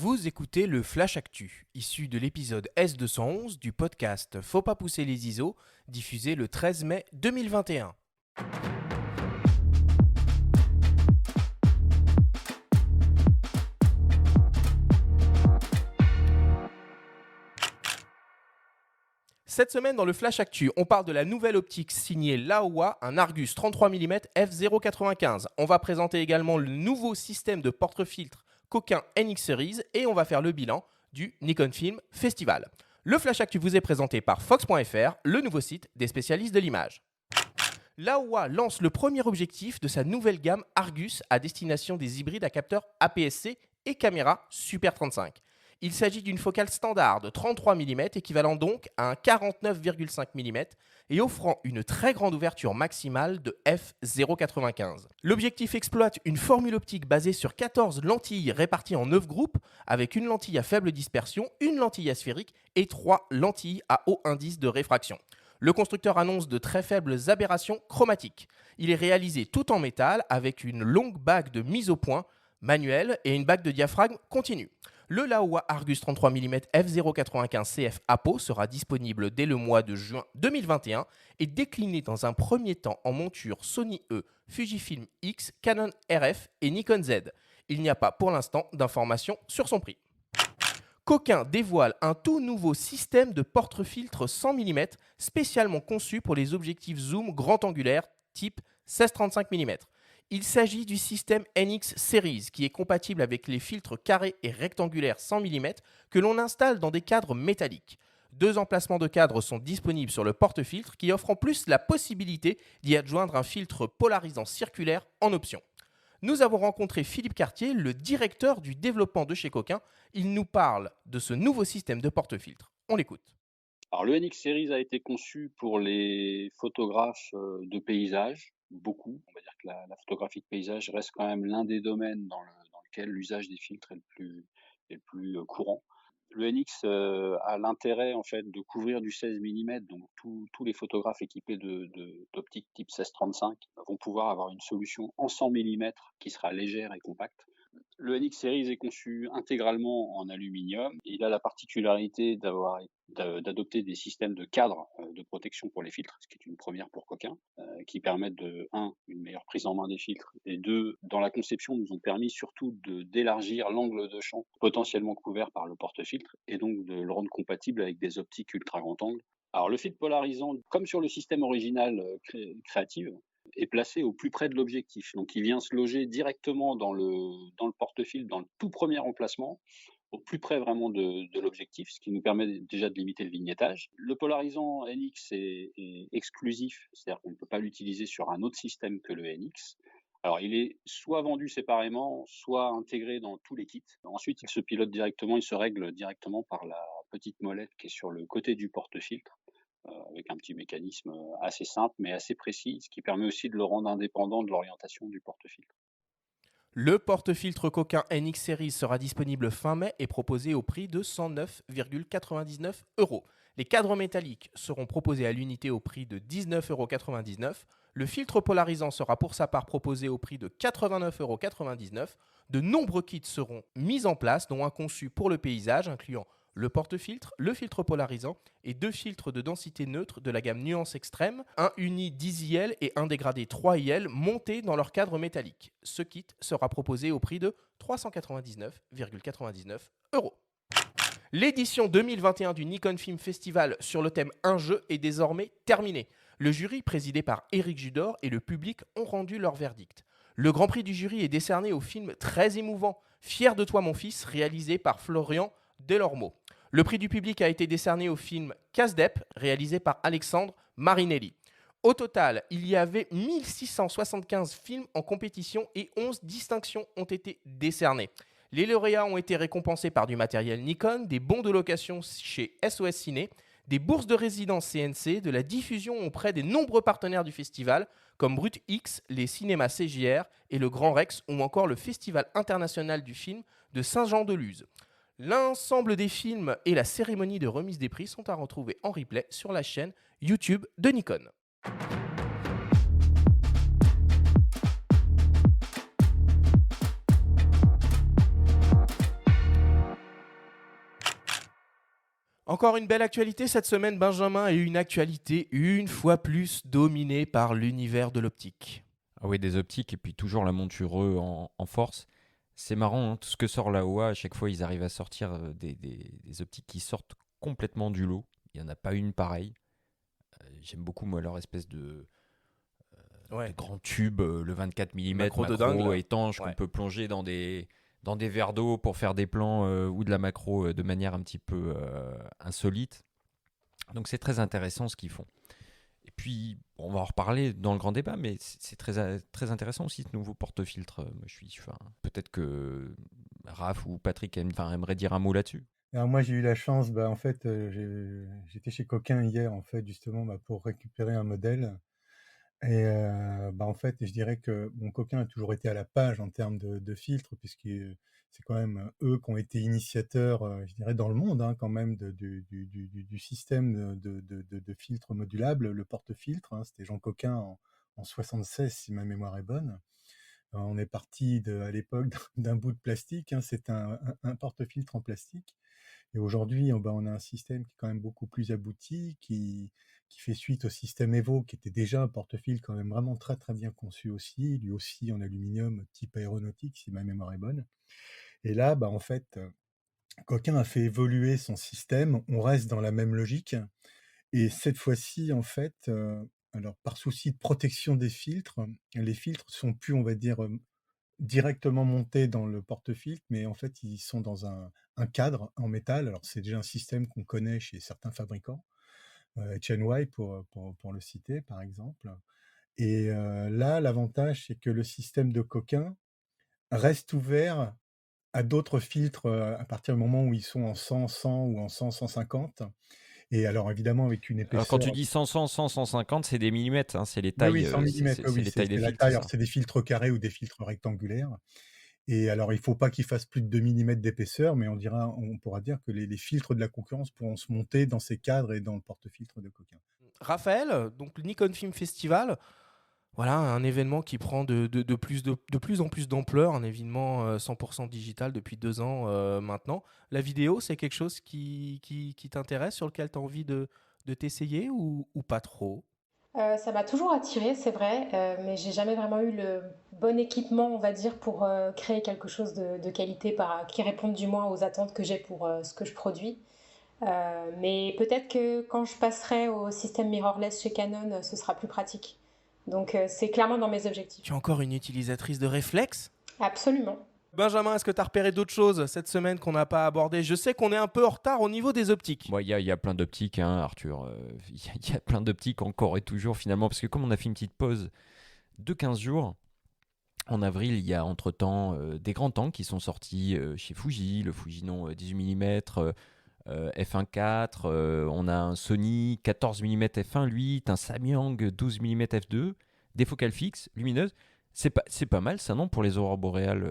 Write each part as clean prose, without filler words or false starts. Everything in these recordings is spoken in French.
Vous écoutez le Flash Actu, issu de l'épisode S211 du podcast Faut pas pousser les ISO, diffusé le 13 mai 2021. Cette semaine dans le Flash Actu, on parle de la nouvelle optique signée Laowa, un Argus 33 mm f/0.95. On va présenter également le nouveau système de porte-filtre Kokin NX Series et on va faire le bilan du Nikon Film Festival. Le Flash Actu vous est présenté par Fox.fr, le nouveau site des spécialistes de l'image. Laowa lance le premier objectif de sa nouvelle gamme Argus à destination des hybrides à capteur APS-C et caméra Super 35. Il s'agit d'une focale standard de 33 mm, équivalent donc à un 49,5 mm et offrant une très grande ouverture maximale de f/0.95. L'objectif exploite une formule optique basée sur 14 lentilles réparties en 9 groupes, avec une lentille à faible dispersion, une lentille asphérique et 3 lentilles à haut indice de réfraction. Le constructeur annonce de très faibles aberrations chromatiques. Il est réalisé tout en métal avec une longue bague de mise au point manuelle et une bague de diaphragme continue. Le Laowa Argus 33 mm f/0.95 CF APO sera disponible dès le mois de juin 2021 et décliné dans un premier temps en monture Sony E, Fujifilm X, Canon RF et Nikon Z. Il n'y a pas pour l'instant d'informations sur son prix. Kokin dévoile un tout nouveau système de porte-filtre 100 mm spécialement conçu pour les objectifs zoom grand angulaire type 16-35 mm. Il s'agit du système NX Series qui est compatible avec les filtres carrés et rectangulaires 100 mm que l'on installe dans des cadres métalliques. 2 emplacements de cadres sont disponibles sur le porte-filtre qui offre en plus la possibilité d'y adjoindre un filtre polarisant circulaire en option. Nous avons rencontré Philippe Cartier, le directeur du développement de chez Kokin. Il nous parle de ce nouveau système de porte-filtre. On l'écoute. Alors, le NX Series a été conçu pour les photographes de paysage, beaucoup. On va dire que la photographie de paysage reste quand même l'un des domaines dans lequel l'usage des filtres est le plus courant. Le NX a l'intérêt en fait de couvrir du 16 mm, donc tous les photographes équipés d'optique type 16-35 vont pouvoir avoir une solution en 100 mm qui sera légère et compacte. Le NX Series est conçu intégralement en aluminium. Il a la particularité d'adopter des systèmes de cadre de protection pour les filtres, ce qui est une première pour Kokin, qui permettent une meilleure prise en main des filtres, et 2, dans la conception, nous ont permis surtout d'élargir l'angle de champ potentiellement couvert par le porte-filtre, et donc de le rendre compatible avec des optiques ultra grand angle. Alors le filtre polarisant, comme sur le système original Creative, est placé au plus près de l'objectif. Donc il vient se loger directement dans le porte-filtre, dans le tout premier emplacement, au plus près vraiment de l'objectif, ce qui nous permet déjà de limiter le vignettage. Le polarisant NX est exclusif, c'est-à-dire qu'on ne peut pas l'utiliser sur un autre système que le NX. Alors il est soit vendu séparément, soit intégré dans tous les kits. Ensuite il se pilote directement, il se règle directement par la petite molette qui est sur le côté du porte-filtre, avec un petit mécanisme assez simple mais assez précis, ce qui permet aussi de le rendre indépendant de l'orientation du porte-filtre. Le porte-filtre Kokin NX Series sera disponible fin mai et proposé au prix de 109,99 €. Les cadres métalliques seront proposés à l'unité au prix de 19,99 €. Le filtre polarisant sera pour sa part proposé au prix de 89,99 €. De nombreux kits seront mis en place, dont un conçu pour le paysage, incluant le porte-filtre, le filtre polarisant et 2 filtres de densité neutre de la gamme Nuance Extrême, un uni 10 IL et un dégradé 3 IL montés dans leur cadre métallique. Ce kit sera proposé au prix de 399,99 €. L'édition 2021 du Nikon Film Festival sur le thème Un jeu est désormais terminée. Le jury, présidé par Éric Judor, et le public ont rendu leur verdict. Le grand prix du jury est décerné au film très émouvant « Fier de toi mon fils » réalisé par Florian Delormeau. Le prix du public a été décerné au film Casse-Dep, réalisé par Alexandre Marinelli. Au total, il y avait 1675 films en compétition et 11 distinctions ont été décernées. Les lauréats ont été récompensés par du matériel Nikon, des bons de location chez SOS Ciné, des bourses de résidence CNC, de la diffusion auprès des nombreux partenaires du festival, comme Brut X, les cinémas CJR et le Grand Rex, ou encore le Festival international du film de Saint-Jean-de-Luz. L'ensemble des films et la cérémonie de remise des prix sont à retrouver en replay sur la chaîne YouTube de Nikon. Encore une belle actualité cette semaine, Benjamin, et une actualité une fois plus dominée par l'univers de l'optique. Ah oui, des optiques et puis toujours la monture en force. C'est marrant, hein, tout ce que sort la OA, à chaque fois ils arrivent à sortir des optiques qui sortent complètement du lot. Il n'y en a pas une pareille. J'aime beaucoup moi leur espèce de Ouais, grand tube, le 24 mm macro de dingue macro là. étanche qu'on Ouais. peut plonger dans des verres d'eau pour faire des plans ou de la macro de manière un petit peu insolite. Donc c'est très intéressant ce qu'ils font. Et puis, on va en reparler dans le grand débat, mais c'est très intéressant aussi ce nouveau porte-filtre. Moi, enfin, peut-être que Raph ou Patrick aimeraient dire un mot là-dessus. Alors moi, j'ai eu la chance, en fait, j'étais chez Coquin hier, en fait, justement, pour récupérer un modèle. Et en fait, je dirais que bon, Coquin a toujours été à la page en termes de filtres, puisque c'est quand même eux qui ont été initiateurs, je dirais, dans le monde, hein, quand même, du système de filtres modulables, le porte-filtre. Hein, c'était Jean Coquin en 76, si ma mémoire est bonne. On est parti à l'époque d'un bout de plastique, hein, c'est un porte-filtre en plastique. Et aujourd'hui, on a un système qui est quand même beaucoup plus abouti, qui fait suite au système Evo, qui était déjà un porte-filtre quand même vraiment très très bien conçu aussi, lui aussi en aluminium type aéronautique, si ma mémoire est bonne. Et là, en fait, Coquin a fait évoluer son système, on reste dans la même logique, et cette fois-ci, en fait, alors par souci de protection des filtres, les filtres sont plus, on va dire, directement montés dans le porte-filtre, mais en fait, ils sont dans un cadre en métal. Alors, c'est déjà un système qu'on connaît chez certains fabricants, HNY pour le citer, par exemple. Et là, l'avantage, c'est que le système de Coquin reste ouvert à d'autres filtres à partir du moment où ils sont en 100, 100 ou en 100, 150. Et alors, évidemment, avec une Alors, quand épaisseur. tu dis 100, 100, 100, 150, c'est des millimètres, hein, c'est les Oui, oui, tailles, 100 millimètres, oui, c'est oui, les c'est tailles des la filtres, taille. c'est Alors, ça. c'est des filtres carrés ou des filtres rectangulaires. Et alors, il ne faut pas qu'ils fassent plus de 2 millimètres d'épaisseur, mais on pourra dire que les filtres de la concurrence pourront se monter dans ces cadres et dans le porte-filtre de Coquin. Raphaël, donc le Nikon Film Festival, voilà un événement qui prend de plus en plus d'ampleur, un événement 100% digital depuis 2 ans maintenant. La vidéo, c'est quelque chose qui t'intéresse, sur lequel tu as envie de t'essayer ou pas trop? Ça m'a toujours attirée, c'est vrai, mais j'ai jamais vraiment eu le bon équipement, on va dire, pour créer quelque chose de qualité qui réponde du moins aux attentes que j'ai pour ce que je produis. Mais peut-être que quand je passerai au système mirrorless chez Canon, ce sera plus pratique. Donc c'est clairement dans mes objectifs. Tu es encore une utilisatrice de réflexe? Absolument. Benjamin, est-ce que tu as repéré d'autres choses cette semaine qu'on n'a pas abordées? Je sais qu'on est un peu en retard au niveau des optiques. Bon, il y a plein d'optiques, hein, Arthur. Il y a plein d'optiques encore et toujours, finalement, parce que comme on a fait une petite pause de 15 jours, en avril, il y a entre-temps des grands tanks qui sont sortis chez Fuji, le Fujinon 18 mm, f1.4, on a un Sony 14 mm f1.8, un Samyang 12 mm f2, des focales fixes, lumineuses. C'est pas mal ça, non, pour les aurores boréales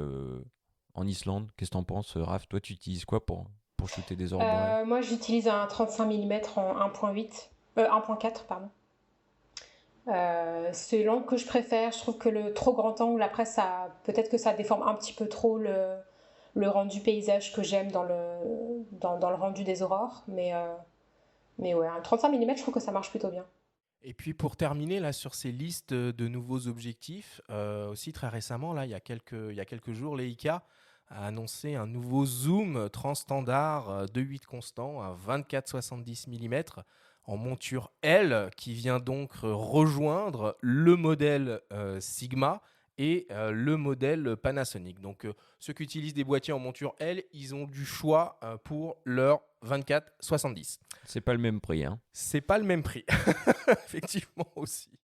en Islande? Qu'est-ce que t'en penses, Raph? Toi, tu utilises quoi pour shooter des aurores boréales? Moi, j'utilise un 35 mm en 1.8, 1.4, pardon. C'est l'angle que je préfère. Je trouve que le trop grand angle, après, peut-être que ça déforme un petit peu trop le rendu paysage que j'aime dans le rendu des aurores. Mais ouais, un 35 mm, je trouve que ça marche plutôt bien. Et puis pour terminer là sur ces listes de nouveaux objectifs, aussi très récemment, là, il y a quelques jours, Leica a annoncé un nouveau zoom transstandard 2.8 constant à 24-70 mm en monture L, qui vient donc rejoindre le modèle Sigma et le modèle Panasonic. Donc ceux qui utilisent des boîtiers en monture L, ils ont du choix pour leur 24-70. C'est pas le même prix, hein. C'est pas le même prix, effectivement aussi.